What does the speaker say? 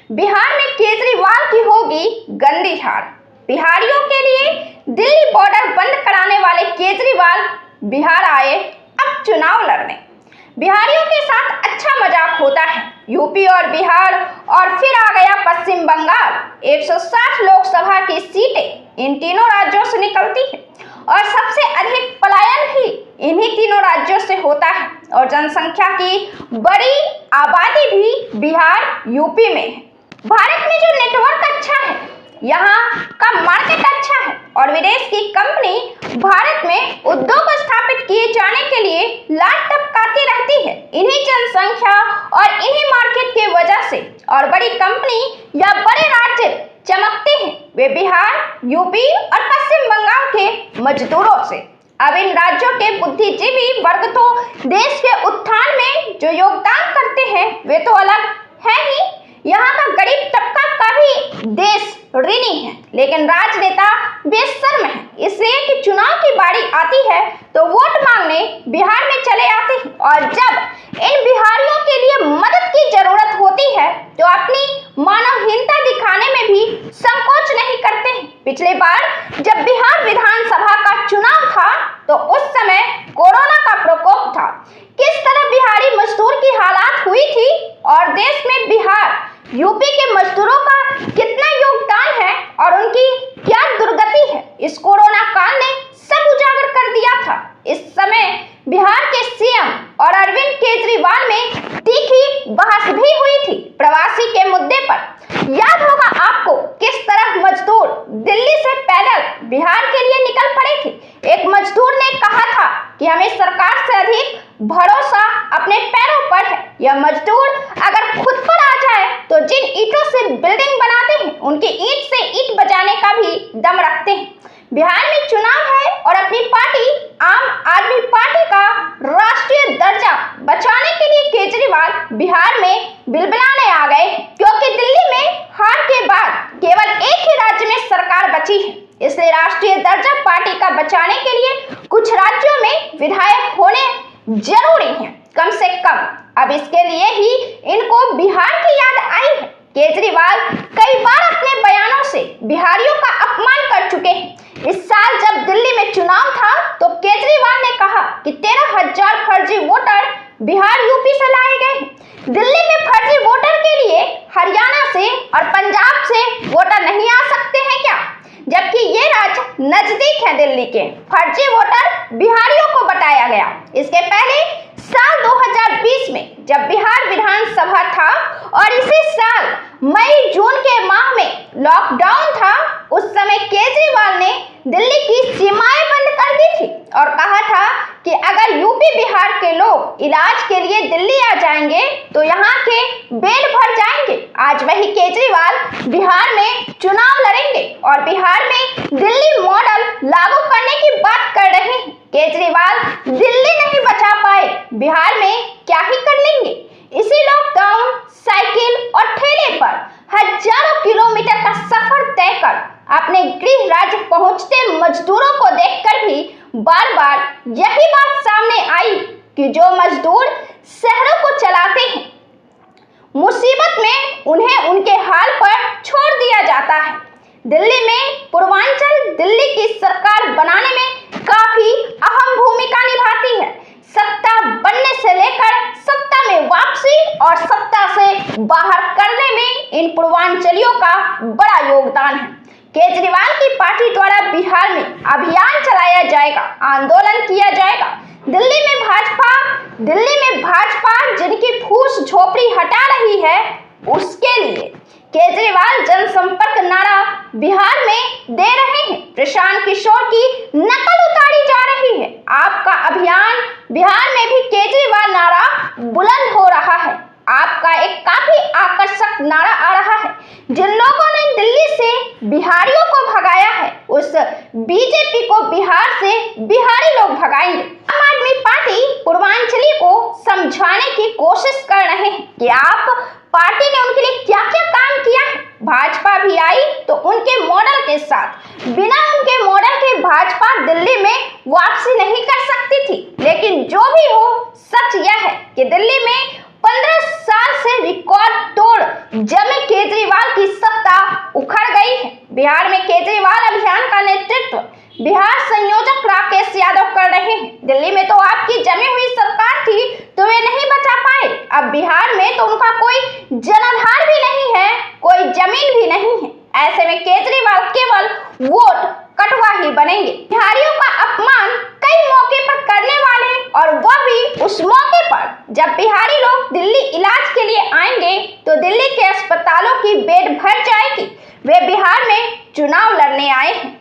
बिहार में केजरीवाल की होगी गंदी झाड़। बिहारियों के लिए दिल्ली बॉर्डर बंद कराने वाले केजरीवाल बिहार आए अब चुनाव लड़ने। बिहारियों के साथ अच्छा मजाक होता है। यूपी और बिहार और फिर आ गया पश्चिम बंगाल। 160 लोकसभा की सीटें इन तीनों राज्यों से निकलती है और सबसे अधिक पलायन भी इन्हीं तीनों राज्यों से होता है और जनसंख्या की बड़ी आबादी भी बिहार यूपी में है। भारत में जो नेटवर्क अच्छा है, यहाँ का मार्केट अच्छा है और विदेश की कंपनी भारत में उद्योग स्थापित किए जाने के लिए लाख टपकाती रहती है। इन्हीं जनसंख्या और इन्हीं मार्केट की वजह से और बड़ी कंपनी या बड़े राज्य चमकते हैं वे बिहार, यूपी और पश्चिम बंगाल के मजदूरों से। अब इन राज्यों के बुद्धिजीवी वर्ग तो देश के उत्थान में जो योगदान करते हैं वे तो अलग है ही। यहाँ का गरीब तबका का भी देश ऋणी है, लेकिन राजनेता बेशर्म है, इसलिए कि चुनाव की बारी आती है तो वोट मांगने बिहार में चले आते हैं और जब इन बिहारियों के लिए मदद की जरूरत होती है तो अपनी मानवहीनता दिखाने में भी संकोच नहीं करते हैं। पिछले बार जब बिहार विधानसभा का चुनाव था तो उस समय कोरोना का प्रकोप था। किस तरह बिहारी मजदूर की हालात हुई थी और देश में बिहार, यूपी के मजदूरों का कितना योगदान है और उनकी क्या दुर्गति है, इस कोरोना काल ने सब उजागर कर दिया था। इस समय बिहार के सीएम और अरविंद केजरीवाल में तीखी बहस भी हुई थी प्रवासी के मुद्दे पर। याद होगा आपको किस तरह मजदूर दिल्ली से पैदल बिहार के लिए निकल पड़े थे। एक मजदूर ने कहा था कि हमें सरकार से अधिक भरोसा अपने पैरों पर है। यह मजदूर अगर खुद पर आ जाए तो जिन ईंटों से बिल्डिंग बनाते हैं उनकी ईंट से ईंट बजाने का भी दम रखते हैं। बिहार में चुनाव है और अपनी पार्टी आम आदमी पार्टी का राष्ट्रीय दर्जा बचाने के लिए केजरीवाल बिहार में बिलबिलाने आ गए, क्योंकि दिल्ली में हार के बाद केवल एक ही राज्य में सरकार बची है। इसलिए राष्ट्रीय दर्जा पार्टी का बचाने के लिए कुछ राज्यों में विधायक होने जरूरी हैं, कम से कम। अब इसके लिए ही इनको बिहार की याद आई है। केजरीवाल कई बार अपने बयानों से बिहारियों का अपमान कर चुके हैं। इस साल जब दिल्ली में चुनाव था तो केजरीवाल ने कहा कि 13,000 फर्जी वोटर बिहार, यूपी से लाए गए। दिल्ली में फर्जी वोटर के लिए हरियाणा से और पंजाब से वोटर नहीं आ सकते हैं क्या, जबकि ये राज्य नजदीक है दिल्ली के। फर्जी वोटर बिहारियों को बताया गया। इसके पहले साल 2020 में जब बिहार विधानसभा था और इसी साल मई जून के माह में लॉकडाउन था, उस समय केजरीवाल ने दिल्ली की सीमाएं बंद कर दी थी और कहा था कि अगर यूपी बिहार के लोग इलाज के लिए दिल्ली आ जाएंगे तो यहाँ के बेड भर जाएंगे। आज वही केजरीवाल बिहार में चुनाव लड़ेंगे और बिहार में दिल्ली मॉडल लागू करने की बात कर रहे हैं। केजरीवाल दिल्ली नहीं बचा पाए, बिहार में क्या ही कर लेंगे। इसी लॉकडाउन, साइकिल और ठेले पर हजारों किलोमीटर का सफर तय कर अपने गृह राज्य पहुंचते मजदूरों को देखकर भी बार बार यही बात सामने आई कि जो मजदूर शहरों को चलाते हैं, मुसीबत में उन्हें उनके हाल पर छोड़ दिया जाता है। दिल्ली में पूर्वांचल दिल्ली की सरकार बनाने में काफी अहम भूमिका निभाती है। सत्ता बनने से लेकर सत्ता में वापसी और सत्ता से बाहर करने में इन पूर्वांचलियों का बड़ा योगदान है। केजरीवाल की पार्टी द्वारा बिहार में अभियान चलाया जाएगा, आंदोलन किया जाएगा। दिल्ली में भाजपा जिनकी फूस झोपड़ी हटा रही है, उसके लिए केजरीवाल जनसंपर्क नारा बिहार में दे रहे हैं। प्रशांत किशोर की नकल उतारी जा रही है। आपका अभियान बिहार में भी केजरीवाल नारा बुलंद हो रहा है। आपका एक काफी आकर्षक नारा आ रहा है। जिन लोगों ने दिल्ली से बिहारियों को भगाया है, उस बीजेपी को बिहार से बिहारी लोग भगाएंगे। आम आदमी पार्टी पूर्वांचली को समझाने की कोशिश कर रहे हैं कि आप पार्टी ने उनके लिए क्या क्या काम किया है। भाजपा भी आई तो उनके मॉडल के साथ, बिना उनके मॉडल के भाजपा दिल्ली में वापसी नहीं कर सकती थी। लेकिन जो भी हो, सच यह है कि दिल्ली में 15 साल से रिकॉर्ड तोड़ जमे केजरीवाल बिहार संयोजक राकेश यादव कर रहे हैं। दिल्ली में तो आपकी जमी हुई सरकार थी तो वे नहीं बचा पाए, अब बिहार में तो उनका कोई जनाधार भी नहीं है, कोई जमीन भी नहीं है। ऐसे में केजरीवाल केवल वोट कटवा ही बनेंगे। बिहारियों का अपमान कई मौके पर करने वाले, और वह भी उस मौके पर जब बिहारी लोग दिल्ली इलाज के लिए आएंगे तो दिल्ली के अस्पतालों की बेड भर जाएगी। वे बिहार में चुनाव लड़ने आए हैं।